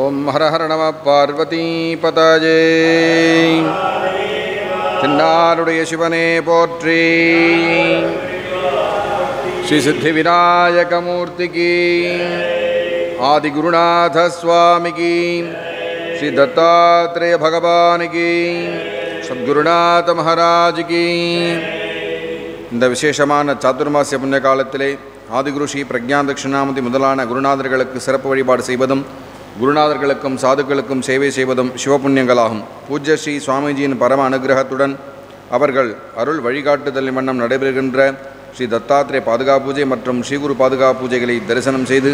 ஓம் ஹர ஹர நம பார்வதி பதஜே. தென்னாடுடைய சிவனே போற்றி. ஸ்ரீ சித்தி விநாயகமூர்த்திக்கு, ஆதிகுருநாத சுவாமிக்கு, ஸ்ரீ தத்தாத்ரேய பகவானுக்கு, சத்குருநாத மகாராஜுக்கு. இந்த விசேஷமான சாதுர்மாசிய புண்ணிய காலத்திலே ஆதிகுரு ஸ்ரீ பிரக்ஞா தட்சிணாமூர்த்தி முதலான குருநாதர்களுக்கு சிறப்பு வழிபாடு செய்வதும் குருநாதர்களுக்கும் சாதுக்களுக்கும் சேவை செய்வதும் சிவபுண்ணியங்களாகும். பூஜ்ய ஸ்ரீ சுவாமிஜியின் பரம அனுகிரகத்துடன் அவர்கள் அருள் வழிகாட்டுதல் வண்ணம் நடைபெறுகின்ற ஸ்ரீ தத்தாத்ரேய பாதுகா பூஜை மற்றும் ஸ்ரீகுரு பாதுகா பூஜைகளை தரிசனம் செய்து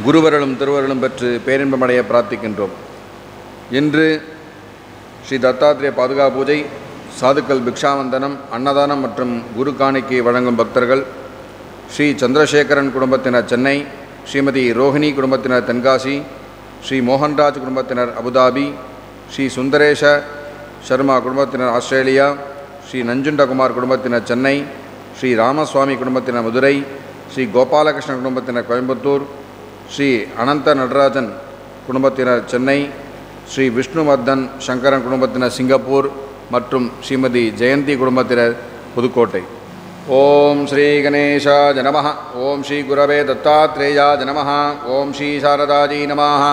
குருவர்களும் திருவர்களும் பெற்று பேரின்பமடைய பிரார்த்திக்கின்றோம். இன்று ஸ்ரீ தத்தாத்ரேய பாதுகா பூஜை, சாதுக்கள் பிக்ஷாவந்தனம், அன்னதானம் மற்றும் குரு காணிக்கை வழங்கும் பக்தர்கள் ஸ்ரீ சந்திரசேகரன் குடும்பத்தினர் சென்னை, ஸ்ரீமதி ரோஹிணி குடும்பத்தினர் தென்காசி, ஸ்ரீ மோகன்ராஜ் குடும்பத்தினர் அபுதாபி, ஸ்ரீ சுந்தரேஷ சர்மா குடும்பத்தினர் ஆஸ்திரேலியா, ஸ்ரீ நஞ்சுண்டகுமார் குடும்பத்தினர் சென்னை, ஸ்ரீ ராமசுவாமி குடும்பத்தினர் மதுரை, ஸ்ரீ கோபாலகிருஷ்ணன் குடும்பத்தினர் கோயம்புத்தூர், ஸ்ரீ அனந்த நடராஜன் குடும்பத்தினர் சென்னை, ஸ்ரீ விஷ்ணுவர்தன் சங்கரன் குடும்பத்தினர் சிங்கப்பூர் மற்றும் ஸ்ரீமதி ஜெயந்தி குடும்பத்தினர் புதுக்கோட்டை. ஓம் ஸ்ரீ கணேசாய நமः. ஓம் ஸ்ரீ குரவே தத்தாத்ரேயாய நமः. ஓம் ஸ்ரீ சாரதாஜி நமः.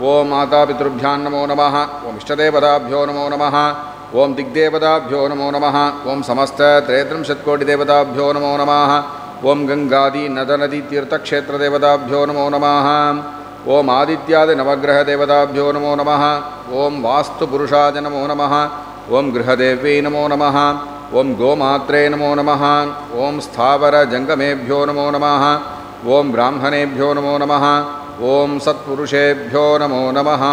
ஓம் மாதாபித்ருभ्यां நமோ நமः. ஓம் இஷ்டதேவதாभ्यो நமோ நமः. ஓம் திக்தேவதாभ्यो நமோ நமः. ஓம் சமஸ்த த்ரேத்ரிம்சத்கோடிதேவதாभ्यो நமோ நமः. ஓம் கங்காதி நதநதி தீர்த்தக்ஷேத்திரதேவதாभ्यो நமோ நமः. ஓம் ஆதித்யாதி நவகிரகதேவதாभ्यो நமோ நமः. ஓம் வாஸ்து புருஷாய நமோ நமः. ஓம் கிரகதேவ்யை நமோ நமः. ஓம் கோமாத்ரே நமோ நமः. ஓம் ஸ்தாவர ஜங்கமேभ्यो நமோ நமः. ஓம் பிராமணேभ्यो நமோ நமः. ஓம் சத்புருஷேभ्यो நமோ நமः.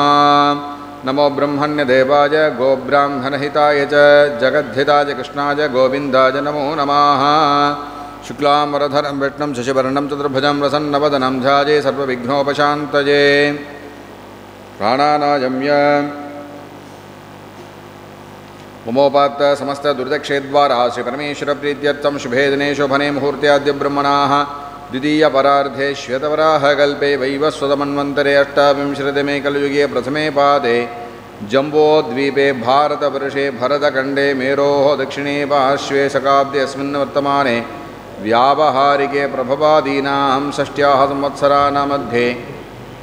நமோ பிரம்மண்ய தேவாய கோபிராமணஹிதாய ச ஜகத்ஹிதாய கிருஷ்ணாய கோவிந்தாய நமோ நமः. शुक्लां वरधरं विष्णुं शशिवर्णं चतुर्भुजं प्रसन्नवदनं ध्याये सर्वविघ्नोपशान्तये. प्राणानायम्य ममोपात्त समस्त दुर्दक्षेद्वारा श्री परमेश्वर प्रीत्यर्थं शुभे दिने शोभने मुहूर्त्याद्य ब्रह्मणाः द्वितीयपरार्धे श्वेतवराहकल्पे वैवस्वतमन्वन्तरे अष्टाविंशतितमे कलयुगे प्रथमे पादे जम्बोद्वीपे भारतवर्षे भरतखण्डे मेरोः दक्षिणे पार्श्वे शकाब्दे अस्मिन् वर्तमाने व्यावहारिके प्रभवादीनां षष्ट्याः संवत्सराणां मध्ये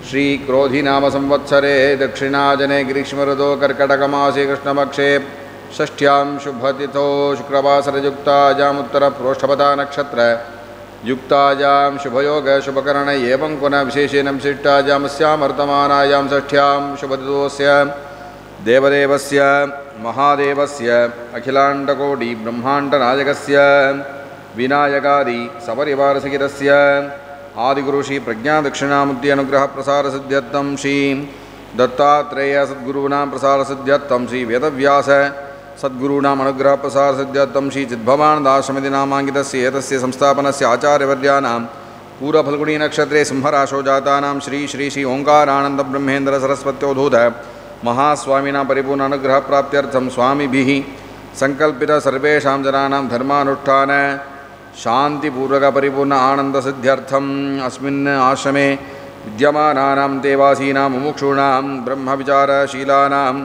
श्रीक्रोधिनाम संवत्सरे दक्षिणाजने ग्रीष्मऋतौ कर्कटकमासे कृष्णपक्षे षष्ट्यां शुभतिथौ शुक्रवासरयुक्तायाम् उत्तरप्रोष्ठपदा नक्षत्र युक्तायां शुभयोग शुभकरण एवं पुनः विशेषेण विशिष्टायां अस्यां वर्तमानायां षष्ठ्यां शुभतिथोस्य देवदेवस्य महादेवस्य अखिलाण्डकोटि ब्रह्माण्डनायकस्य विनायकादि सपरिवारसहितस्य आदिगुरु श्री प्रज्ञा दक्षिणामूर्ति अनुग्रह प्रसार सिद्ध्यर्थं श्री दत्तात्रेय सद्गुरूणां प्रसार सिद्ध्यर्थं श्री वेदव्यास सद्गुरूणां अनुग्रह प्रसार सिद्ध्यर्थं श्री चिद्भवानन्दाश्रमति नामाङ्कितस्य एतस्य संस्थापनस्य आचार्यवर्याणां पूर्वफल्गुणी नक्षत्रे सिंहराशौ जातानां श्री श्री श्री ओंकारानंद ब्रह्मेन्द्र सरस्वत्योधूत महास्वामिनां परिपूर्ण अनुग्रह प्राप्त्यर्थं स्वामिभिः संकल्पित सर्वेषां जनानां धर्मानुष्ठान शांतिपूर्वक परिपूर्ण आनंद सिद्ध्यर्थम अस्मिन् आश्रमे विद्यमानानां देवासीनां मुमुक्षूणां ब्रह्मविचारशीलानां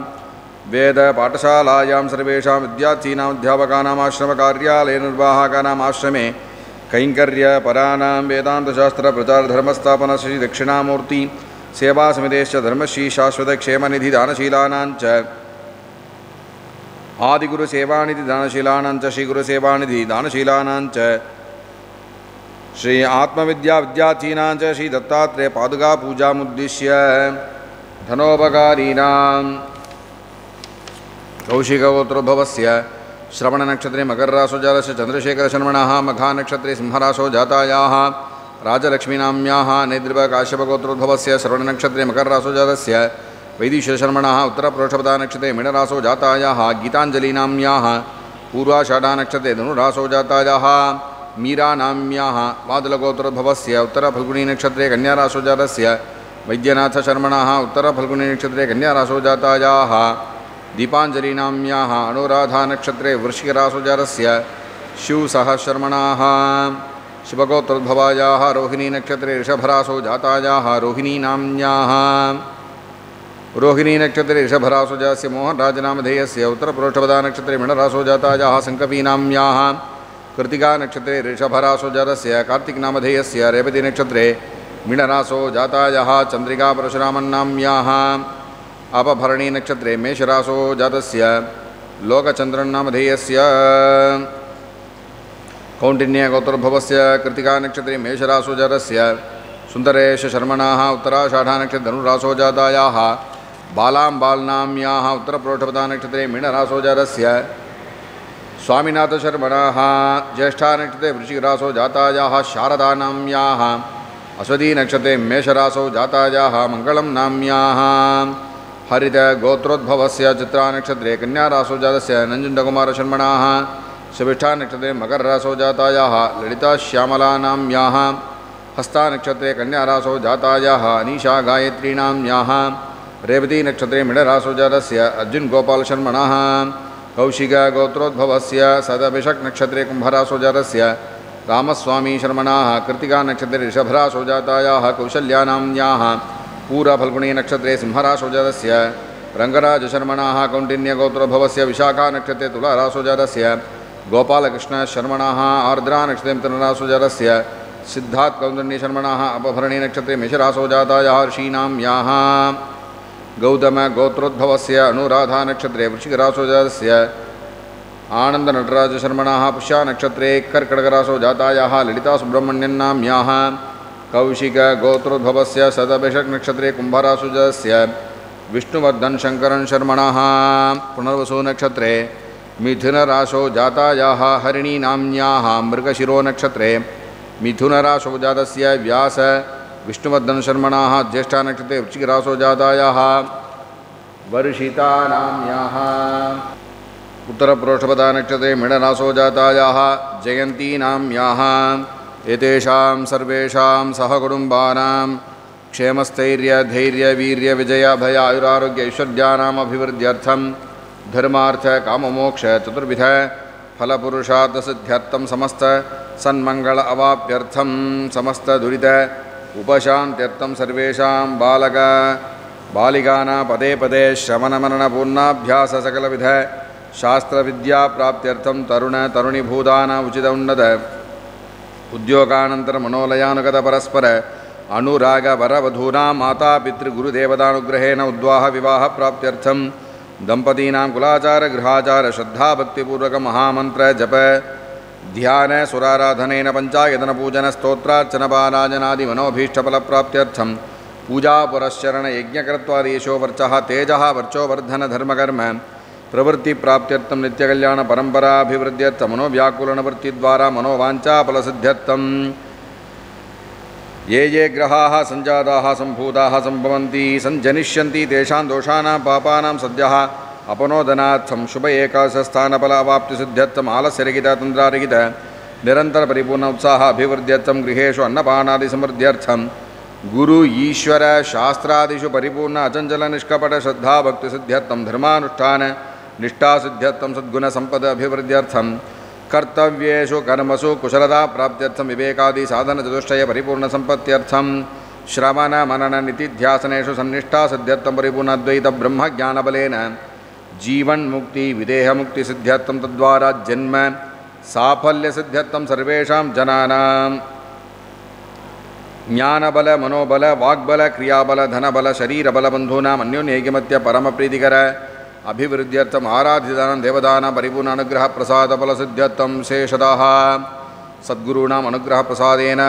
वेद पाठशालायां सर्वेषां विद्यार्थीनां अध्यापकानाम् आश्रम कार्यालय निर्वाहकानाम् आश्रमे कैंकर्यपराणां वेदान्तशास्त्र प्रचार धर्मस्थापन श्री दक्षिणामूर्ति सेवा समितेश्च धर्मश्री शाश्वत क्षेमनिधि दानशीलानां च आदिगुरु सेवानिधि दानशीलानां च श्रीगुरु सेवानिधि दानशीलानां च श्री आत्मविद्या विद्यार्थीनां च श्री दत्तात्रेय पादुका पूजामुद्दिश्य धनोपकारीणां कौशिकगोत्रोद्भवस्य श्रवणनक्षत्रे मकरराशोजातस्य चन्द्रशेखरशर्मणः मघानक्षत्रे सिंहराशौ जातायाः राजलक्ष्मीनाम्याः नेद्रिपकाश्यपगोत्रोद्भवस्य श्रवणनक्षत्रे मकरराशोजातस्य वैदिशशर्मणः उत्तरप्रोष्ठपदानक्षत्रे मीनराशौ जातायाः गीताञ्जलिनाम्याः पूर्वाषाढानक्षत्रे धनुराशौ जातायाः मीरानाम्याः वादलगोत्रोद्भवस्य उत्तरफल्गुणीनक्षत्रे कन्याराशौ जातस्य वैद्यनाथशर्मणः उत्तरफल्गुणीनक्षत्रे कन्याराशौ जातायाः दीपाञ्जलिनाम्याः अनुराधानक्षत्रे वृश्चिकराशौ जातस्य शिवसहशर्मणः शिवगोत्रोद्भवायाः रोहिणी नक्षत्रे ऋषभराशौ जातायाः रोहिणी नाम्याः रोहिणी नक्षत्रे ऋषभरासो जास्य मोहन राजनामधेयस्य उत्तरपुरुषपदा नक्षत्रे मीनरासो जातायाः संकपीनाम्याः कृतिका नक्षत्रे ऋषभरासो जातस्य कार्तिक नामधेयस्य रेवती नक्षत्रे मीनरासो जातायाः चंद्रिका परशुरामन्नाम्याः अपभरणी नक्षत्रे मेषरासो जातस्य लोकचंद्रन्नामधेयस्य कौंडिन्य गोत्रोद्भवस्य कृतिका नक्षत्रे मेषरासो जातस्य सुंदरेश शर्मणाः उत्तराषाढा नक्षत्रे धनुरासो जातायाः बालाम्बाल्नाम्याः उत्तरपुरुषपदा नक्षत्रे मीनरासो जातस्य स्वामिनाथशर्मणाः ज्येष्ठा नक्षत्रे वृश्चिकरासो जातायाः शारदानाम्याः अश्वती नक्षत्रे मेषरासो जातायाः मङ्गलं नाम्याः हरित गोत्रोद्भवस्य चित्रा नक्षत्रे कन्यारासो जातस्य नञ्जुण्डकुमारशर्मणाः शविष्ठा नक्षत्रे मकररासो जातायाः ललिता श्यामलानाम्याः हस्ता नक्षत्रे कन्यारासो जातायाः अनीशा गायत्रीनाम्याः रेवती नक्षत्रे मीनरासो जातस्य अर्जुन गोपालशर्मणः कौशिक गोत्रोद्भवस्य सदभिषक नक्षत्रे कुंभरासो जातस्य रामस्वामी शर्मणाः कृतिका नक्षत्रे ऋषभरासो जातायाः कौशल्यानाम्याः पूरफल्गुणी नक्षत्रे सिंहरासो जातस्य रंगराजशर्मणाः कौंडिन्य गोत्रोद्भवस्य विशाखा नक्षत्रे तुलारासो जातस्य गोपालकृष्ण शर्मणाः आर्द्रा नक्षत्रे मिथुनरासो जातस्य सिद्धार्थ कौंडिन्य शर्मणाः अपभरणी नक्षत्रे मेषरासो जातायाः ऋषीनाम्याः गौतम गोत्रोद्भवस्य अनुराधा नक्षत्रे वृश्चिकरासो जातस्य आनंद नटराजशर्मणाः पुष्या नक्षत्रे कर्कटकरासो जातायाः ललिता सुब्रह्मण्यन्नाम्याः कौशिक गोत्रोद्भवस्य सदभिषक नक्षत्रे कुंभरासो जातस्य विष्णुवर्धन शंकरन शर्मणाः पुनर्वसु नक्षत्रे मिथुनरासो जातायाः हरिणीनाम्याः मृगशिरो नक्षत्रे मिथुनरासो जातस्य व्यास विष्णुवर्धन शर्मणाः ज्येष्ठा नक्षत्रे वृश्चिकरासो जातायाः वर्षितानाम्याः उत्तरपुरुषपदा नक्षत्रे मीनरासो जातायाः जयन्तीनाम्याः एतेषां सर्वेषां सहकुटुम्बानां क्षेमस्थैर्य धैर्य वीर्य विजय भय आयुरारोग्य ऐश्वर्यानाम् अभिवृद्ध्यर्थं धर्मार्थ काममोक्ष चतुर्विध फलपुरुषार्थ सिद्ध्यर्थं समस्त सन्मंगल अवाप्यर्थं समस्त दुरित उपशान्त्यर्थं सर्वेषां बालक बालिकानां पदे पदे श्रवणमननपूर्णाभ्यास सकलविध शास्त्रविद्या प्राप्त्यर्थं तरुण तरुणीभूतानां उचित उन्नत उद्योगानंतर मनोलयानुगत परस्पर अनुराग वरवधूनां माता पितृगुरुदेवतानुग्रहेण उद्वाह विवाह प्राप्त्यर्थं दंपतीनां कुलाचार गृहाचार श्रद्धा भक्तिपूर्वक महामंत्र जप ध्यान सुराराधनेन पंचायतन पूजन स्तोत्रार्चन पारायणादि मनोभीष्टफल प्राप्त्यर्थं पूजा पुरस्चरण यज्ञकृत्वादेशो वर्चः तेजः वर्चो वर्धन धर्मकर्म प्रवृत्ति प्राप्त्यर्थं नित्यकल्याण परंपराभिवृद्ध्यर्थं मनोव्याकुलनवृत्ति द्वारा मनोवांछाफलसिद्ध्यर्थं ये ये ग्रहाः संजाताः संभूताः संभवन्ति संजनिष्यन्ति तेषां दोषाणां पापानां सद्यः अपनोदनार्थं शुभ एकादशस्थानफल अवाप्तिसिद्ध्यर्थम् आलस्यरहित तन्द्रारहित निरंतर परिपूर्ण उत्साह अभिवृद्ध्यर्थं गृहेषु अन्नपानादिसमृद्ध्यर्थं गुरु ईश्वर शास्त्रादिषु परिपूर्ण अचंचल निष्कपट श्रद्धा भक्तिसिद्ध्यर्थं धर्मानुष्ठान निष्ठासिद्ध्यर्थं सद्गुणसम्पद अभिवृद्ध्यर्थं कर्तव्येषु कर्मसु कुशलता प्राप्त्यर्थं विवेकादि साधन चतुष्टय परिपूर्ण संपत्त्यर्थं श्रवण मनन नितिध्यासनेषु सन्निष्ठा सिद्ध्यर्थं परिपूर्ण अद्वैत ब्रह्म ज्ञानबलेन जीवन मुक्ति विदेह मुक्ति सिद्ध्यर्थं तद्वारा जन्म साफल्य सिद्ध्यर्थं सर्वेषां जनानां ज्ञानबल मनोबल वाग्बल क्रियाबल धनबल शरीरबल बंधूनां अन्योन्यैकमत्य परम प्रीतिकर अभिवृद्ध्यर्थम आराधितानां देवतानां परिपूर्ण अनुग्रह प्रसाद फल सिद्ध्यर्थं शेषतः सद्गुरूणाम् अनुग्रह प्रसादेन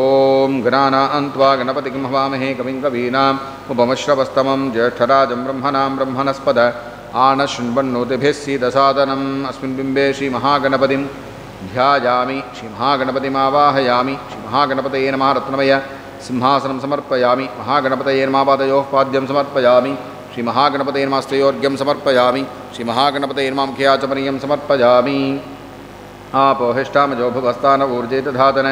ओम गणानान्त्वा गणपतिं हवामहे कविं कवीनाम् उपमश्रवस्तमं ज्येष्ठराजं ब्रह्मणां ब्रह्मणस्पद आनशृण्वन्नोतिभिः सीदसादनम् अस्मिन् बिम्बे श्रीमहागणपतिं ध्यायामि श्रीमहागणपतिमावाहयामि श्रीमहागणपतये नमः रत्नमय सिंहासनं समर्पयामि महागणपतये नमः पादयोः पाद्यं समर्पयामि श्रीमहागणपतये नमः स्तयोर्घ्यं समर्पयामि श्रीमहागणपतये नमः मुख्याचमनीयं समर्पयामि आपोहिष्ठामजो भुवस्तान ऊर्जेतधातन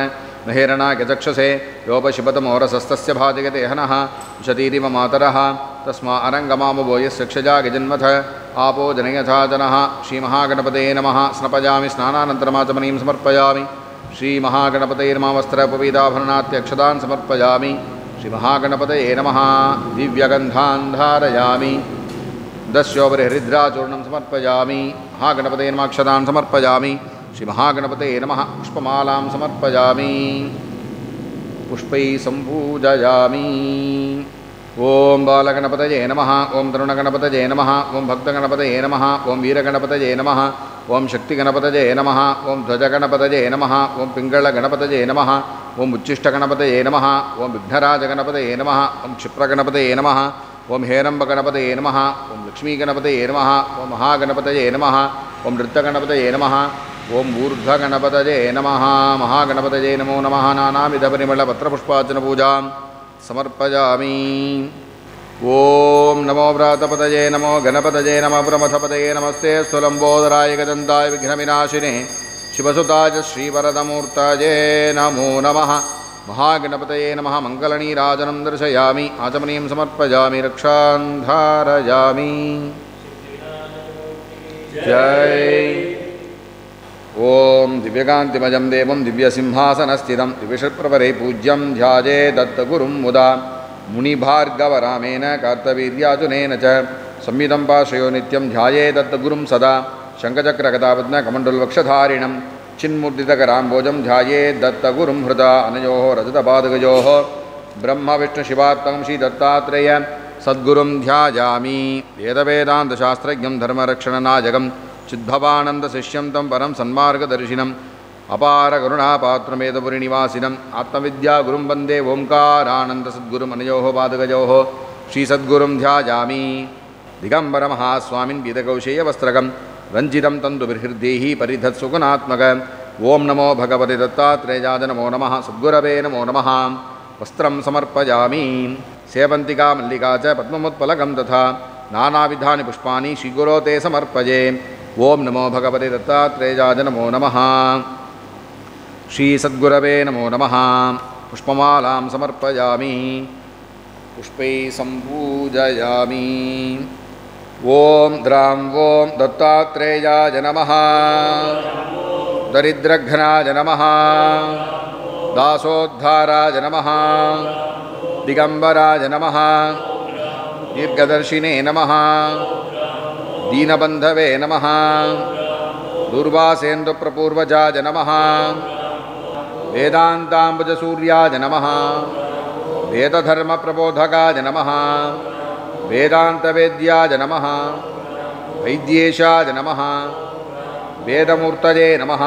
महेरणागचक्षसे योपशिपतमोरसस्तस्य भाजयते हनः उशतीरिव मातरः तस्मा अरङ्गमामुभो यस्य क्षजागजन्मथ आपो जनयथा जनः श्रीमहागणपतये नमः स्नपयामि स्नानानन्तरमाचमनीं समर्पयामि श्रीमहागणपतये नमः वस्त्रपवीताभरणात्यक्षतान् समर्पयामि श्रीमहागणपतये नमः दिव्यगन्धान् धारयामि दस्योपरि हरिद्राचूर्णं समर्पयामि महागणपतये नमः अक्षतान् समर्पयामि श्रीमहागणपतये नमः पुष्पमालां समर्पयामि पुष्पैः सम्पूजयामि ओम बालगणपतये नमः ओम तरुणगणपतये नमः ओम भक्तगणपतये नमः ओम वीरगणपतये नमः ओम शक्तिगणपतये नमः ओम ध्वजगणपतये नमः ओम पिङ्गळगणपतये नमः ओम उच्चिष्टगणपतये नमः ओम विघ्नराजगणपतये नमः ओम क्षिप्रगणपतये नमः ओम हेरम्बगणपतये नमः ओम लक्ष्मीगणपतये नमः ओम महागणपतये नमः ओम नृत्यगणपतये नमः ओम ऊर्ध्वगणपतये नमः महागणपतये नमो नमः नानाविधपरिमलपत्रपुष्पार्चनपूजां समर्पयामि ओम नमो व्रातपतये नमो गणपतये नमः प्रमथपतये नमस्ते स्थूलम्बोदराय गदन्ताय विघ्नविनाशिने शिवसुताय श्रीवरदमूर्तये नमो नमः महागणपतये नमः मङ्गलनीराजनं दर्शयामि आचमनीं समर्पयामि रक्षां धारयामि जय ओम दिव्यकान्तिमजं देवं दिव्यसिंहासनस्थितं दिव्यषट्प्रभरे पूज्यं ध्याये दत्तगुरुं मुदा मुनिभार्गवरामेण कार्तवीर्यार्जुनेन च संयुतं पाश्रयो नित्यं ध्याये दत्तगुरुं सदा शङ्खचक्रगदापद्मकमण्डलवक्षधारिणं चिन्मुद्रितकराम्बोजं ध्याये दत्तगुरुं हृदा अनयोः रजतपादगयोः ब्रह्मविष्णुशिवात्मकं श्रीदत्तात्रेय सद्गुरुं ध्यायामि वेदवेदान्तशास्त्रज्ञं धर्मरक्षणनायकं चिद्भवानन्दशिष्यं तं परं सन्मार्गदर्शिनम् अपारकरुणापात्रमेदपुरीनिवासिनम् आत्मविद्यागुरुं वन्दे ओङ्कारानन्दसद्गुरुम् अनयोः पादगयोः श्रीसद्गुरुं ध्यायामि दिगम्बरमहास्वामिन् पीतकौशेयवस्त्रकं रञ्जितं तन्तुभिर्हृद्देहि परिधत्सुगुणात्मक ओं नमो भगवते दत्तात्रेयाय नमो नमः सद्गुरवे नमो नमः वस्त्रं समर्पयामि सेवन्तिका मल्लिका च पद्ममुत्पलकं तथा नानाविधानि पुष्पाणि श्रीगुरो ते समर्पये ओं नमो भगवते दत्तात्रेयाय नमो नमः श्रीसद्गुरवे नमो नमः पुष्पमालां समर्पयामि पुष्पैः सम्पूजयामि ओं द्रां ओं दत्तात्रेयाय नमः दरिद्रघ्नाय नमः दासोद्धाराय नमः दिगम्बराय नमः दीर्घदर्शिने नमः दीनबन्धवे नमः दुर्वासेन्दुप्रपूर्वजाय नमः वेदान्ताम्बुजसूर्याय नमः वेदधर्मप्रबोधकाय नमः वेदान्तवेद्याय नमः वैद्येशाय नमः वेदमूर्तये नमः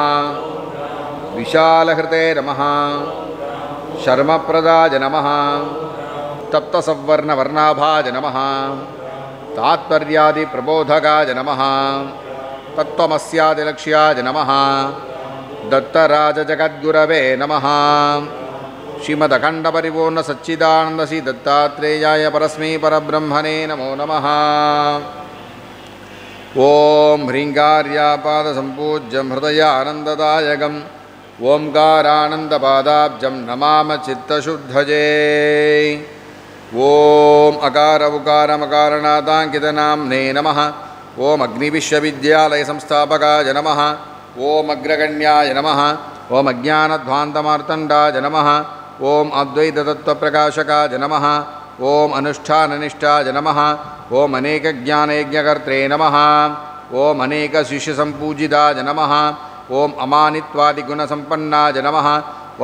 विशालहृते नमः शर्मप्रदाय नमः तप्तसवर्णवर्णाभाय नमः तात्पर्यादिप्रबोधकाय नमः तत्त्वमस्यादिलक्ष्याय नमः दत्तराजजगद्गुरवे नमः श्रीमदखण्डपरिपूर्णसच्चिदानन्दश्री दत्तात्रेयाय परस्मै परब्रह्मणे नमो नमः ॐ ह्रीङ्गार्यापादसम्पूज्यं हृदयानन्ददायकम् ओङ्कारानन्दपादाब्जं नमामि चित्तशुद्धये ॐ अकार उकारमकारनादाङ्कितनाम्ने नमः ॐ अग्निविश्वविद्यालयसंस्थापकाय नमः ॐ अग्रगण्याय नमः ॐ अज्ञानध्वान्तमार्तण्डाय नमः ॐ अद्वैततत्त्वप्रकाशकाय नमः ॐ अनुष्ठाननिष्ठाय नमः ॐ अनेकज्ञानयज्ञकर्त्रे नमः ॐ अनेकशिष्यसम्पूजिताय नमः ॐ अमानित्वादिगुणसम्पन्नाय नमः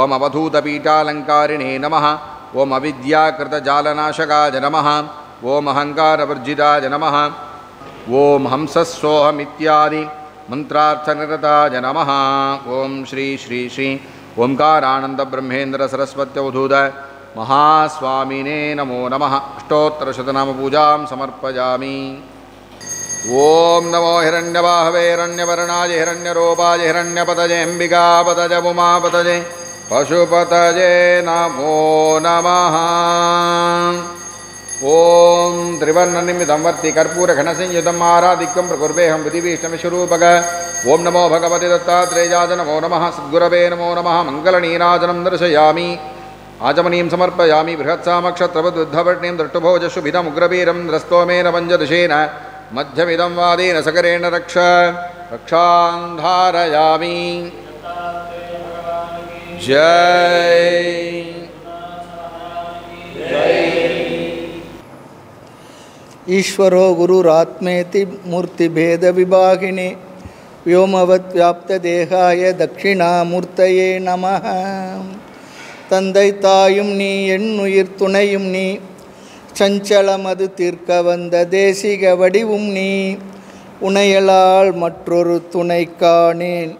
ॐ अवधूतपीठालङ्कारिणे नमः ॐ अविद्याकृतजालनाशकाय नमः ॐ अहङ्कारवर्जिताय नमः ॐ हंसस्सोऽहमित्यादि मन्त्रार्थनिरताय नमः ॐ श्री श्री श्री ओङ्कारानन्दब्रह्मेन्द्रसरस्वत्यवधूत महास्वामिने नमो नमः अष्टोत्तरशतनामपूजां समर्पयामि ॐ नमो हिरण्यबाहवे हिरण्यवर्णाय हिरण्यरूपाय हिरण्यपतये अम्बिकापतये उमापतये पशुपतये नमो नमः ॐ त्रिवर्णनिमितं वर्ति कर्पूरघनसंयुतम् आराधिक्यं प्रकुर्वेऽहं विधिभीष्टमिषुरूपक ॐ नमो भगवते दत्तात्रेयाय नमो नमः सद्गुरवे नमो नमः मङ्गलनीराजनं दर्शयामि आचमनीं समर्पयामि बृहत्सामक्षत्रवद्बुद्धवर्णीं दृष्टुभोजशुभिदमुग्रवीरं द्रस्तोमेन पञ्चदशेन मध्यमिदं वादेन सकरेण रक्षां धारयामि जय ஈஸ்வரோ குருராத்மேதி மூர்த்தி பேத விபாகினி வியோமவத் வியாப்த தேகாய தட்சிணாமூர்த்தயே நமஹ. தந்தை தாயும் நீ என்னுயிர் துணையும் நீ, சஞ்சலமது தீர்க்க வந்த தேசிக வடிவும் நீ, உனையலால் மற்றொரு துணை காணேன்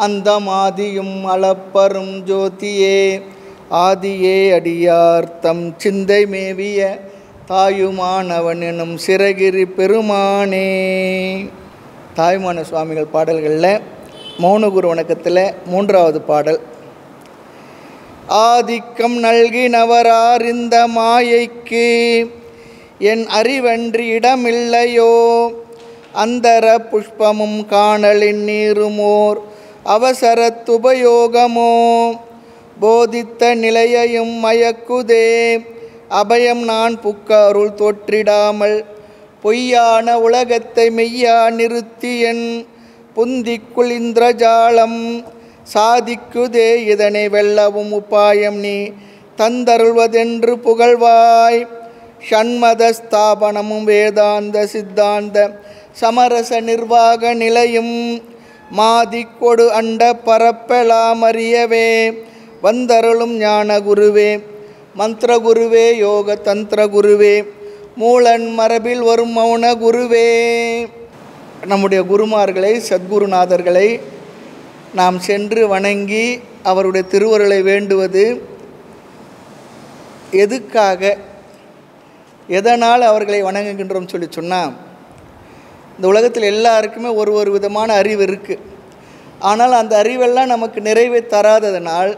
அந்த மாதியும் அளப்பரும் ஜோதியே. ஆதியே அடியார் தம் சிந்தை மேவிய தாயுமானவன் எனும் சிறகிரி பெருமானே. தாயுமான சுவாமிகள் பாடல்களில் மௌனகுரு வணக்கத்தில் 3வது பாடல். ஆதிக்கம் நல்கினவரார் இந்த மாயைக்கு, என் அறிவன்றி இடமில்லையோ, அந்தர புஷ்பமும் காணலின் நீருமோர் அவசரத்துபயோகமோ, போதித்த நிலையையும் மயக்குதே அபயம் நான் புக்க அருள் தோற்றிடாமல், பொய்யான உலகத்தை மெய்யா நிறுத்தியன் புந்திக்குள் இந்திரஜாலம் சாதிக்குதே, இதனை வெல்லவும் உபாயம் நீ தந்தருள்வதென்று புகழ்வாய். ஷண்மத ஸ்தாபனமும் வேதாந்த சித்தாந்த சமரச நிர்வாக நிலையும், மாதிக்கொடு அண்ட பரப்பலாமறியவே வந்தருளும் ஞான குருவே, மந்திர குருவே, யோக தந்திர குருவே, மூலன் மரபில் வரும் மௌன குருவே. நம்முடைய குருமார்களை, சத்குருநாதர்களை நாம் சென்று வணங்கி அவருடைய திருவருளை வேண்டுவது எதுக்காக, எதனால் அவர்களை வணங்குகின்றோம் சொல்லி சொன்னால், இந்த உலகத்தில் எல்லாருக்குமே ஒரு விதமான அறிவு இருக்குது. ஆனால் அந்த அறிவெல்லாம் நமக்கு நிறைவை தராததனால்,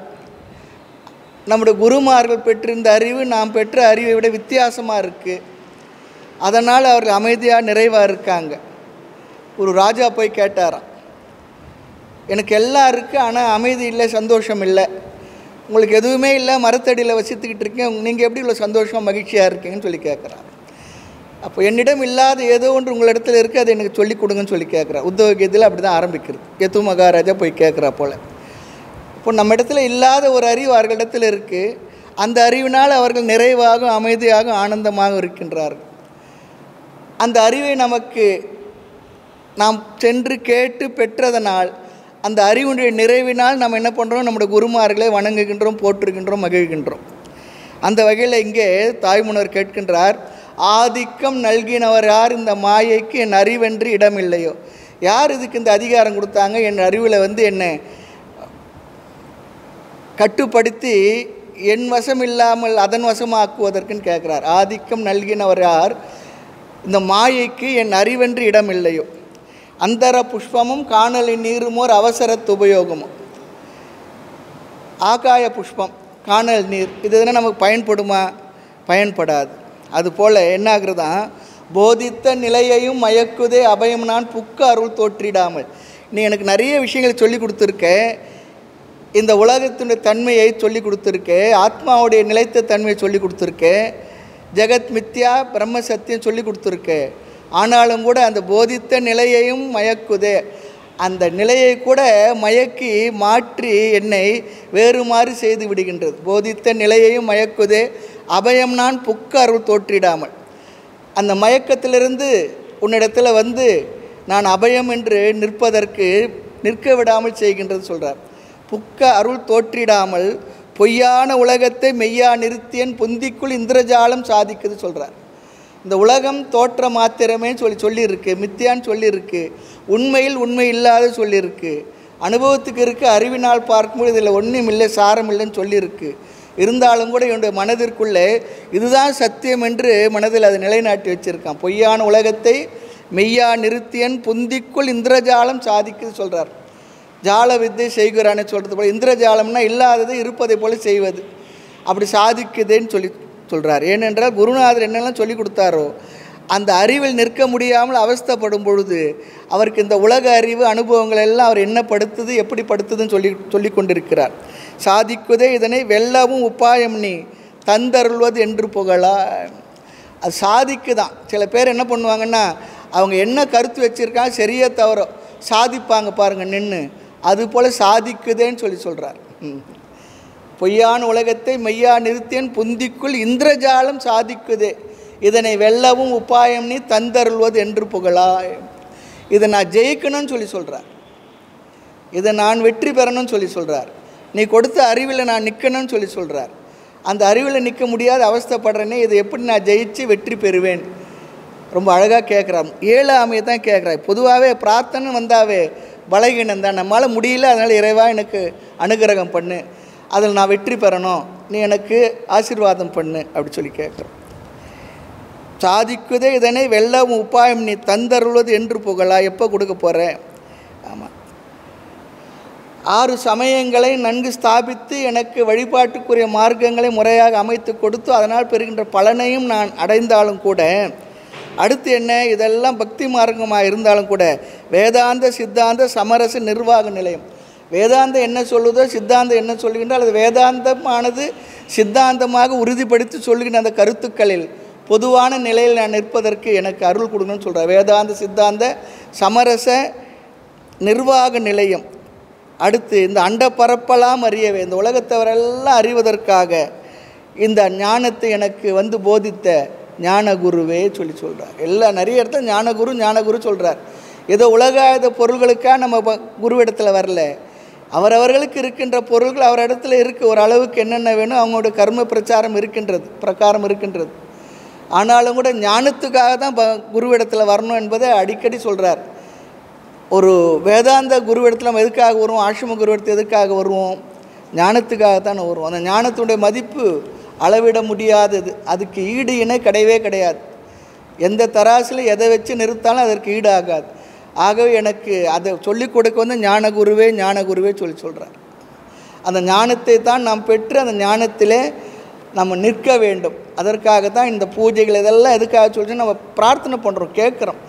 நம்முடைய குருமார்கள் பெற்றிருந்த அறிவு நாம் பெற்ற அறிவை விட வித்தியாசமாக இருக்குது. அதனால் அவர்கள் அமைதியாக நிறைவாக இருக்காங்க. ஒரு ராஜா போய் கேட்டாராம், எனக்கு எல்லாம் இருக்குது ஆனால் அமைதி இல்லை, சந்தோஷம் இல்லை, உங்களுக்கு எதுவுமே இல்லை, மரத்தடியில் வசித்துக்கிட்டு இருக்கேன், நீங்கள் எப்படி இவ்வளோ சந்தோஷமாக மகிழ்ச்சியாக இருக்கீங்கன்னு சொல்லி கேட்குறாரு. அப்போ என்னிடம் இல்லாத ஏதோ ஒன்று உங்களிடத்தில் இருக்குது, அதை எனக்கு சொல்லிக் கொடுங்கன்னு சொல்லி கேட்குறார். உத்தவ கீதையில் அப்படி தான் ஆரம்பிக்கிறது. யது மகாராஜா போய் கேட்குறா போல். இப்போ நம்ம இடத்துல இல்லாத ஒரு அறிவு அவர்களிடத்தில் இருக்குது. அந்த அறிவினால் அவர்கள் நிறைவாக, அமைதியாக, ஆனந்தமாக இருக்கின்றார்கள். அந்த அறிவை நமக்கு நாம் சென்று கேட்டு பெற்றதனால், அந்த அறிவுடைய நிறைவினால் நம்ம என்ன பண்ணுறோம், நம்முடைய குருமார்களை வணங்குகின்றோம், போற்றுகின்றோம், மகிழ்கின்றோம். அந்த வகையில் இங்கே தாய்முனர் கேட்கின்றார், ஆதிக்கம் நல்கினவர் யார் இந்த மாயைக்கு, என் அறிவென்று இடமில்லையோ. யார் இதுக்கு இந்த அதிகாரம் கொடுத்தாங்க, என் அறிவில் என்னை கட்டுப்படுத்தி என் வசம் இல்லாமல் அதன் வசமாக்குவதற்குன்னு கேட்குறார். ஆதிக்கம் நல்கினவர் யார் இந்த மாயைக்கு, என் அறிவென்று இடமில்லையோ, அந்தர புஷ்பமும் காணலின் நீருமோர் அவசரத்து உபயோகமும். ஆகாய புஷ்பம், காணல் நீர், இது எதுனா நமக்கு பயன்படுமா? பயன்படாது. அதுபோல் என்ன ஆகுறதா, போதித்த நிலையையும் மயக்குதே அபயம் நான் புக்க அருள் தோற்றிடாமல். நீ எனக்கு நிறைய விஷயங்களை சொல்லி கொடுத்துருக்க, இந்த உலகத்தினுடைய தன்மையை சொல்லி கொடுத்துருக்க, ஆத்மாவுடைய நிலைத்த தன்மையை சொல்லி கொடுத்துருக்க, ஜெகத் மித்யா பிரம்ம சத்தியம் சொல்லி கொடுத்துருக்க. ஆனாலும் கூட அந்த போதித்த நிலையையும் மயக்குதே, அந்த நிலையை கூட மயக்கி மாற்றி என்னை வேறுமாறு செய்து விடுகின்றது. போதித்த நிலையையும் மயக்குதே அபயம் நான் புக்க அருள் தோற்றிடாமல். அந்த மயக்கத்திலிருந்து உன்னிடத்தில் நான் அபயம் என்று நிற்பதற்கு நிற்க விடாமல் செய்கின்றது சொல்கிறார். புக்க அருள் தோற்றிடாமல் பொய்யான உலகத்தை மெய்யா நிறுத்தியன் புந்திக்குள் இந்திரஜாலம் சாதிக்குது சொல்கிறார். இந்த உலகம் தோற்ற மாத்திரமே சொல்லியிருக்கு, மித்தியான்னு சொல்லியிருக்கு, உண்மையில் உண்மை இல்லாத சொல்லியிருக்கு, அனுபவத்துக்கு இருக்குது, அறிவினால் பார்க்கும்போது இதில் ஒன்றும் இல்லை, சாரம் இல்லைன்னு சொல்லியிருக்கு. இருந்தாலும் கூட என்னுடைய மனதிற்குள்ளே இதுதான் சத்தியம் என்று மனதில் அதை நிலைநாட்டி வச்சுருக்கான். பொய்யான உலகத்தை மெய்யா நிறுத்தியன் புந்திக்குள் இந்திரஜாலம் சாதிக்குது சொல்கிறார். ஜால வித்தை செய்கிறான்னு சொல்கிறது போல், இந்திரஜாலம்னா இல்லாதது இருப்பதை போல் செய்வது, அப்படி சாதிக்குதுன்னு சொல்கிறார். ஏனென்றால் குருநாதர் என்னெல்லாம் சொல்லி கொடுத்தாரோ அந்த அறிவில் நிற்க முடியாமல் அவஸ்தைப்படும் பொழுது அவருக்கு இந்த உலக அறிவு அனுபவங்கள் எல்லாம் அவர் என்ன படுத்துது, எப்படி படுத்துதுன்னு சொல்லி கொண்டிருக்கிறார். சாதிக்குதே இதனை வெல்லவும் உபாயம் நீ தந்தருள்வது என்று புகழா. அது சாதிக்கு தான். சில பேர் என்ன பண்ணுவாங்கன்னா, அவங்க என்ன கருத்து வச்சுருக்காங்க சரியா தவறோ சாதிப்பாங்க பாருங்கள் நின்று, அதுபோல் சாதிக்குதேன்னு சொல்கிறார். பொய்யான உலகத்தை மெய்யா நிறுத்தியன் புந்திக்குள் இந்திரஜாலம் சாதிக்குதே. இதனை வெல்லவும் உபாயம் நீ தந்தருள்வது என்று புகழாய். இதை நான் ஜெயிக்கணும்னு சொல்லி சொல்கிறார். இதை நான் வெற்றி பெறணும்னு சொல்லி சொல்கிறார். நீ கொடுத்த அறிவில் நான் நிற்கணும்னு சொல்லி சொல்கிறார். அந்த அறிவில் நிற்க முடியாத அவஸ்தைப்படுறேனே, இதை எப்படி நான் ஜெயிச்சு வெற்றி பெறுவேன்? ரொம்ப அழகாக கேட்குறான். ஏழாமையை தான் கேட்குறான். பொதுவாகவே பிரார்த்தனை வந்தாவே பலகீனம் தான். நம்மளால் முடியல, அதனால் இறைவா எனக்கு அனுகிரகம் பண்ணு, அதில் நான் வெற்றி பெறணும், நீ எனக்கு ஆசீர்வாதம் பண்ணு அப்படி சொல்லி கேட்குறோம். சாதிக்குதே இதனை வெல்லவும் உபாயம் நீ தந்தருள்வது என்று புகழா. எப்போ கொடுக்க போகிற? ஆமாம், 6 சமயங்களை நன்கு ஸ்தாபித்து எனக்கு வழிபாட்டுக்குரிய மார்க்கங்களை முறையாக அமைத்து கொடுத்து அதனால் பெறுகின்ற பலனையும் நான் அடைந்தாலும் கூட, அடுத்து என்ன, இதெல்லாம் பக்தி மார்க்கமாக இருந்தாலும் கூட வேதாந்த சித்தாந்த சமரச நிர்வாக நிலையம். வேதாந்தம் என்ன சொல்லுதோ சித்தாந்தம் என்ன சொல்லுகின்றால் அது வேதாந்தமானது சித்தாந்தமாக உறுதிப்படுத்தி சொல்லுகின்ற அந்த கருத்துக்களில் பொதுவான நிலையில் நான் நிற்பதற்கு எனக்கு அருள் கொடுங்கன்னு சொல்கிறேன். வேதாந்த சித்தாந்த சமரச நிர்வாக நிலையம். அடுத்து இந்த அண்ட பரப்பலாம் அறியவே, இந்த உலகத்தவரெல்லாம் அறிவதற்காக இந்த ஞானத்தை எனக்கு போதித்த ஞானகுருவே சொல்லி சொல்கிறார். நிறைய இடத்துல ஞானகுரு சொல்கிறார். ஏதோ உலகாயுத பொருள்களுக்காக நம்ம குருவிடத்தில் வரல. அவரவர்களுக்கு இருக்கின்ற பொருள்கள் அவர் இடத்துல இருக்குது. ஒரு அளவுக்கு என்னென்ன வேணும் அவங்களோட கர்ம பிரச்சாரம் இருக்கின்றது. ஆனாலும் கூட ஞானத்துக்காக தான் குருவிடத்தில் வரணும் என்பதை அடிக்கடி சொல்கிறார். ஒரு வேதாந்த குருவிடத்தில் நம்ம எதுக்காக வருவோம்? ஆசிரம குருவிடத்தில் எதுக்காக வருவோம்? ஞானத்துக்காகத்தான் வருவோம். அந்த ஞானத்துடைய மதிப்பு அளவிட முடியாதது. அதுக்கு ஈடு இணை கிடையவே கிடையாது. எந்த தராசில் எதை வச்சு நிறுத்தாலும் அதற்கு ஈடு ஆகாது. ஆகவே எனக்கு அதை சொல்லிக் கொடுக்க ஞானகுருவே சொல்லி சொல்கிறார். அந்த ஞானத்தை தான் நாம் பெற்று அந்த ஞானத்திலே நம்ம நிற்க வேண்டும். அதற்காகத்தான் இந்த பூஜைகள் இதெல்லாம் எதுக்காக சொல்லி நம்ம பிரார்த்தனை பண்ணுறோம், கேட்குறோம்.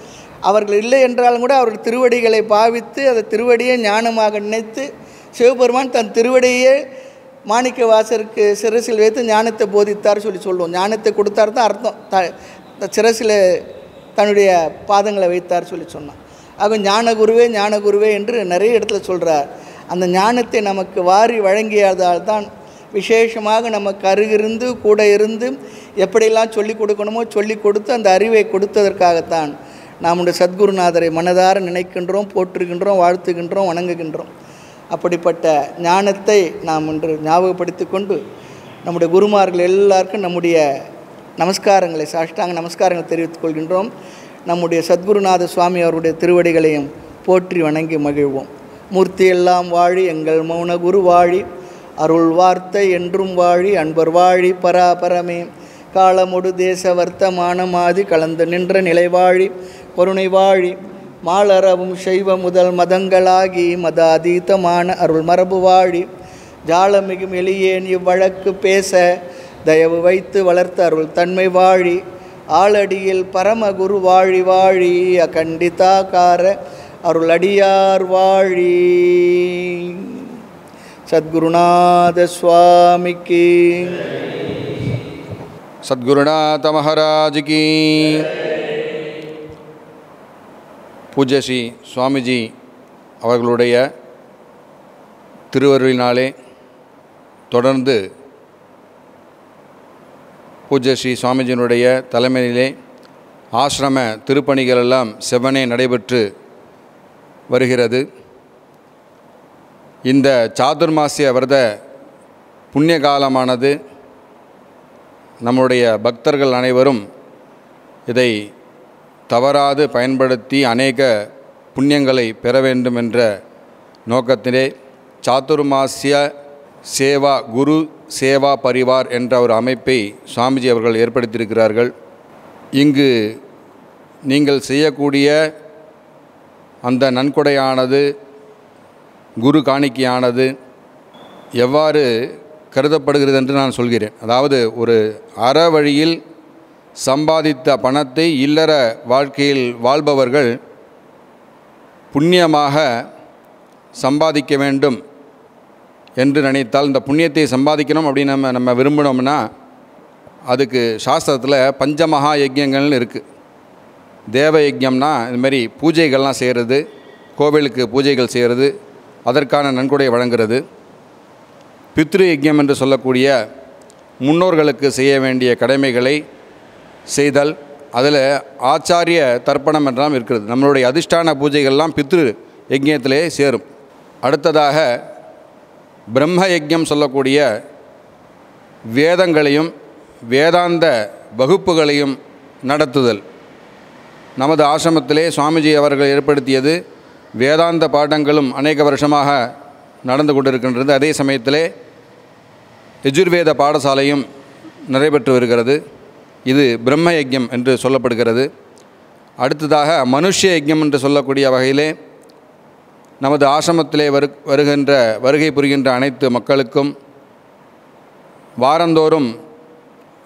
அவர்கள் இல்லை என்றாலும் கூட அவர்கள் திருவடிகளை பாவித்து அந்த திருவடியை ஞானமாக நினைத்து சிவபெருமான் தன் திருவடியை மாணிக்க வாசருக்கு சிரசில் வைத்து ஞானத்தை போதித்தார் சொல்லி சொல்லுவோம். ஞானத்தை கொடுத்தார் தான் அர்த்தம். சிரசில் தன்னுடைய பாதங்களை வைத்தார் சொல்லி சொன்னான். ஆக ஞானகுருவே என்று நிறைய இடத்துல சொல்கிறார். அந்த ஞானத்தை நமக்கு வாரி வழங்கியதால் தான் விசேஷமாக நமக்கு அருகிருந்து கூட இருந்து எப்படியெல்லாம் சொல்லிக் கொடுக்கணுமோ சொல்லிக் கொடுத்து அந்த அறிவை கொடுத்ததற்காகத்தான் நம்முடைய சத்குருநாதரை மனதார நினைக்கின்றோம், போற்றுகின்றோம், வாழ்த்துகின்றோம், வணங்குகின்றோம். அப்படிப்பட்ட ஞானத்தை நாம் இன்று ஞாபகப்படுத்தி கொண்டு நம்முடைய குருமார்கள் எல்லாருக்கும் நம்முடைய நமஸ்காரங்களை, சாஷ்டாங்க நமஸ்காரங்களை தெரிவித்துக் கொள்கின்றோம். நம்முடைய சத்குருநாத சுவாமி அவருடைய திருவடிகளையும் போற்றி வணங்கி மகிழ்வோம். மூர்த்தியெல்லாம் வாழி எங்கள் மௌன குரு வாழி, அருள் வார்த்தை என்றும் வாழி, அன்பர் வாழி பராபரமே, காலமொடு தேச வர்த்தமானமாதி கலந்து நின்ற நிலைவாழி, கருணை வாழி, மாலரவும் சைவ முதல் மதங்களாகி மதாதீதமான அருள் மரபு வாழி, ஜாலமிகும் எளியேன் இவ்வழக்கு பேச தயவு வைத்து வளர்த்த அருள் தன்மை வாழி, ஆளடியில் பரமகுரு வாழி வாழி, அகண்டிதாகார அருள் அடியார் வாழி. சத்குருநாத சுவாமிக்கு, சத்குருநாத மகாராஜ்கி. பூஜ்ய ஸ்ரீ சுவாமிஜி அவர்களுடைய திருவருளினாலே தொடர்ந்து பூஜ்ய ஸ்ரீ சுவாமிஜியினுடைய தலைமையிலே ஆசிரம திருப்பணிகள் எல்லாம் செவ்வனே நடைபெற்று வருகிறது. இந்த சாதுர்மாசிய விரத புண்ணிய காலமானது நம்முடைய பக்தர்கள் அனைவரும் இதை தவறாது பயன்படுத்தி அநேக புண்ணியங்களை பெற வேண்டும் என்ற நோக்கத்திலே சாதுர்மாசிய சேவா குரு சேவா பரிவார் என்ற ஒரு அமைப்பை சுவாமிஜி அவர்கள் ஏற்படுத்தியிருக்கிறார்கள். இங்கு நீங்கள் செய்யக்கூடிய அந்த நன்கொடையானது, குரு காணிக்கையானது எவ்வாறு கருதப்படுகிறது என்று நான் சொல்கிறேன். அதாவது ஒரு அற வழியில் சம்பாதித்த பணத்தை இல்லற வாழ்க்கையில் வாழ்பவர்கள் புண்ணியமாக சம்பாதிக்க வேண்டும் என்று நினைத்தால், இந்த புண்ணியத்தை சம்பாதிக்கணும் அப்படின்னு நம்ம விரும்பினோம்னா அதுக்கு சாஸ்திரத்தில் பஞ்சமகா யஜ்யங்கள்னு இருக்குது. தேவ யஜ்யம்னா இதுமாரி பூஜைகள்லாம் செய்கிறது, கோவிலுக்கு பூஜைகள் செய்கிறது, அதற்கான நன்கொடை வழங்குறது. பித்ரு யஜ்யம் என்று சொல்லக்கூடிய முன்னோர்களுக்கு செய்ய வேண்டிய கடமைகளை செய்தல், அதில் ஆச்சாரிய தர்ப்பணம் என்றெல்லாம் இருக்கிறது. நம்மளுடைய அதிஷ்டான பூஜைகள்லாம் பித்ரு யஜ்ஞத்திலே சேரும். அடுத்ததாக பிரம்ம யஜ்ஞம் சொல்லக்கூடிய வேதங்களையும் வேதாந்த வகுப்புகளையும் நடத்துதல். நமது ஆசிரமத்திலே சுவாமிஜி அவர்கள் ஏற்படுத்தியது வேதாந்த பாடங்களும் அநேக வருஷமாக நடந்து கொண்டிருக்கின்றது. அதே சமயத்திலே யஜுர்வேத பாடசாலையும் நடைபெற்று வருகிறது. இது பிரம்ம யஜ்ஞம் என்று சொல்லப்படுகிறது. அடுத்ததாக மனுஷ யஜ்ஞம் என்று சொல்லக்கூடிய வகையிலே நமது ஆசிரமத்திலே வருகை புரிகின்ற அனைத்து மக்களுக்கும் வாரந்தோறும்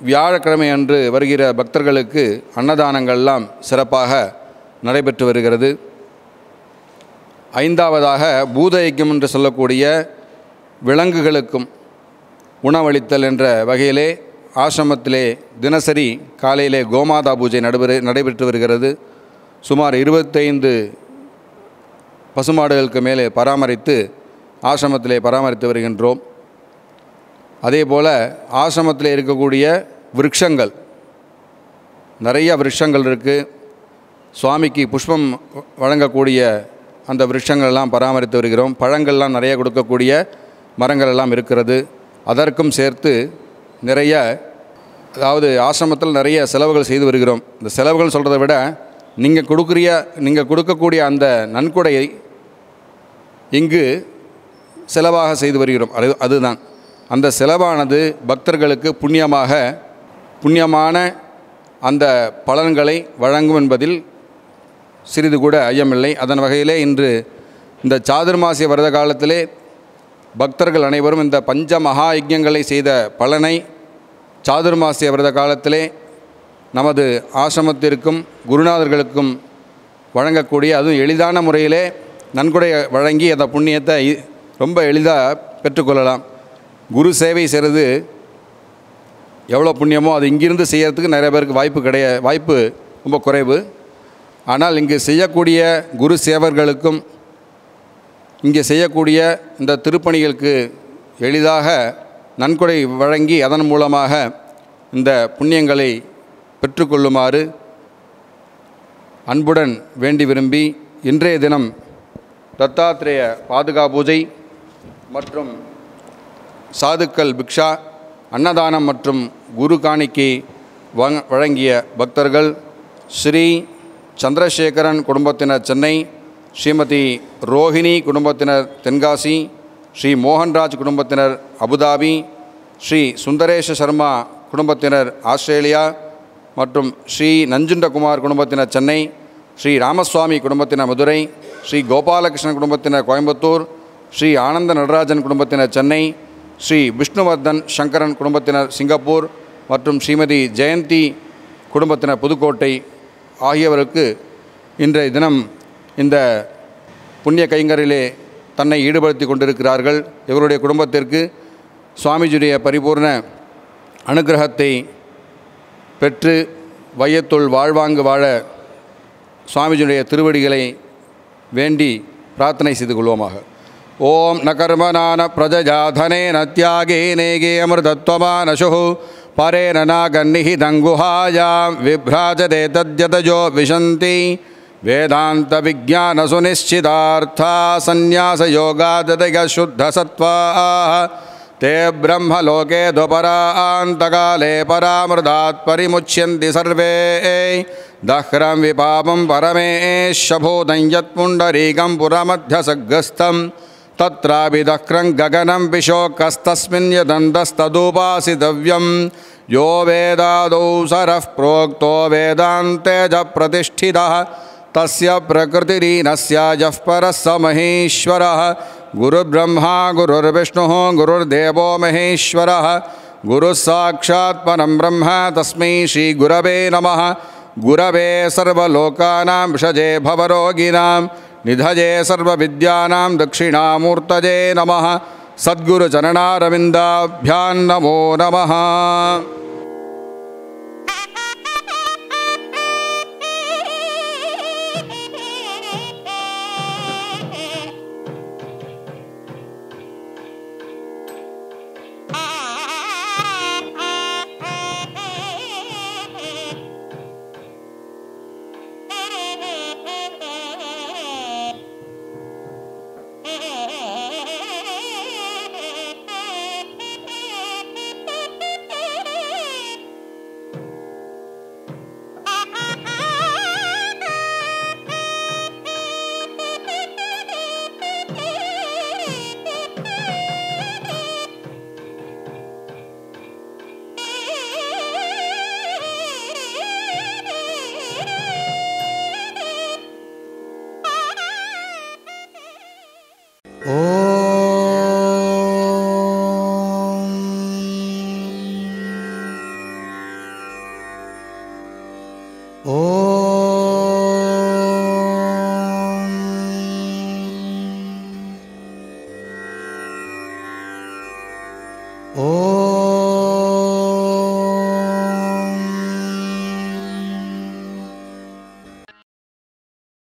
வியாழக்கிழமை அன்று வருகிற பக்தர்களுக்கு அன்னதானங்கள்லாம் சிறப்பாக நடைபெற்று வருகிறது. ஐந்தாவதாக பூத யஜ்ஞம் என்று சொல்லக்கூடிய விலங்குகளுக்கும் உணவளித்தல் என்ற வகையிலே ஆசிரமத்திலே தினசரி காலையிலே கோமாதா பூஜை நடைபெற்று வருகிறது. சுமார் 25 பசுமாடுகளுக்கு மேலே ஆசிரமத்திலே பராமரித்து வருகின்றோம். அதே போல் ஆசிரமத்தில் இருக்கக்கூடிய விருட்சங்கள், நிறைய விருட்சங்கள் இருக்குது. சுவாமிக்கு புஷ்பம் வழங்கக்கூடிய அந்த விருட்சங்கள்லாம் பராமரித்து வருகிறோம். பழங்கள்லாம் நிறைய கொடுக்கக்கூடிய மரங்கள் எல்லாம் இருக்கிறது. அதற்கும் சேர்த்து நிறைய, அதாவது ஆசிரமத்தில் நிறைய செலவுகள் செய்து வருகிறோம். இந்த செலவுகள் சொல்கிறத விட நீங்கள் கொடுக்கக்கூடிய அந்த நன்கொடையை இங்கு செலவாக செய்து வருகிறோம். அதுதான் அந்த செலவானது பக்தர்களுக்கு புண்ணியமான அந்த பலன்களை வழங்கும் என்பதில் சிறிது கூட ஐயமில்லை. அதன் வகையிலே இன்று இந்த சாதுர்மாசிய விரத காலத்திலே பக்தர்கள் அனைவரும் இந்த பஞ்ச மகா யஜ்ஞங்களை செய்த பலனை சாதுர்மாசிய விரத காலத்திலே நமது ஆசிரமத்திற்கும் குருநாதர்களுக்கும் வழங்கக்கூடிய, அதுவும் எளிதான முறையிலே நன்கொடை வழங்கி அந்த புண்ணியத்தை ரொம்ப எளிதாக பெற்றுக்கொள்ளலாம். குரு சேவை செய்கிறது எவ்வளோ புண்ணியமோ அது இங்கிருந்து செய்கிறதுக்கு நிறைய பேருக்கு வாய்ப்பு ரொம்ப குறைவு. ஆனால் இங்கு செய்யக்கூடிய குரு சேவர்களுக்கும் இங்கே செய்யக்கூடிய இந்த திருப்பணிகளுக்கு எளிதாக நன்கொடை வழங்கி அதன் மூலமாக இந்த புண்ணியங்களை பெற்றுக்கொள்ளுமாறு அன்புடன் வேண்டி விரும்பி இன்றைய தினம் தத்தாத்ரேய பாதுகா பூஜை மற்றும் சாதுக்கள் பிக்ஷா அன்னதானம் மற்றும் குரு காணிக்கை வழங்கிய பக்தர்கள் ஸ்ரீ சந்திரசேகரன் குடும்பத்தினர் சென்னை, ஸ்ரீமதி ரோஹிணி குடும்பத்தினர் தென்காசி, ஸ்ரீ மோகன்ராஜ் குடும்பத்தினர் அபுதாபி, ஸ்ரீ சுந்தரேஷ சர்மா குடும்பத்தினர் ஆஸ்திரேலியா மற்றும் ஸ்ரீ நஞ்சுண்டகுமார் குடும்பத்தினர் சென்னை, ஸ்ரீ ராமசுவாமி குடும்பத்தினர் மதுரை, ஸ்ரீ கோபாலகிருஷ்ணன் குடும்பத்தினர் கோயம்புத்தூர், ஸ்ரீ ஆனந்த நடராஜன் குடும்பத்தினர் சென்னை, ஸ்ரீ விஷ்ணுவர்தன் சங்கரன் குடும்பத்தினர் சிங்கப்பூர் மற்றும் ஸ்ரீமதி ஜெயந்தி குடும்பத்தினர் புதுக்கோட்டை ஆகியவருக்கு இன்றைய தினம் இந்த புண்ணிய கைங்கரிலே தன்னை ஈடுபடுத்தி கொண்டிருக்கிறார்கள். இவருடைய குடும்பத்திற்கு சுவாமிஜியுடைய பரிபூர்ண அனுகிரகத்தை பெற்று வையத்துள் வாழ்வாங்கு வாழ சுவாமிஜியுடைய திருவடிகளை வேண்டி பிரார்த்தனை செய்து கொள்வோமாக. ஓம் ந கர்மநான பிரஜாதனேன தியாகேனேகே அமிர்தத்வமானசுः பரேன நாகநிஹிதங்குஹாயாம் விப்ராஜதே தத்யதஜோ விசந்தி வேதாந்த விஜ்ஞான சுனிச்சிதார்த்தா சந்நியாசயோகாததய சுத்தசத்வாः ते ब्रह्मलोके द्वपरान्तकाले परामृतात् परिमुच्यन्ति सर्वे दह्रं विपापं परमेशभूतं यत्पुण्डरीकं पुरमध्यसग्रस्तं तत्रापि दह्रं गगनं विशोकस्तस्मिन् यदन्तस्तदुपासितव्यं यो वेदादौ सरः प्रोक्तो वेदान्ते च प्रतिष्ठितः तस्य प्रकृतिरीनस्य यः परः स महेश्वरः गुरुर्ब्रह्मा गुरुर्विष्णुः गुरुर्देवो महेश्वरः गुरुः साक्षात् परं ब्रह्म तस्मै श्रीगुरवे नमः. गुरवे सर्वलोकानां विषजे भवरोगिणां निधये सर्वविद्यानां दक्षिणामूर्तये नमः. सद्गुरुचरणारविन्दाभ्यां नमो नमः. ஓம்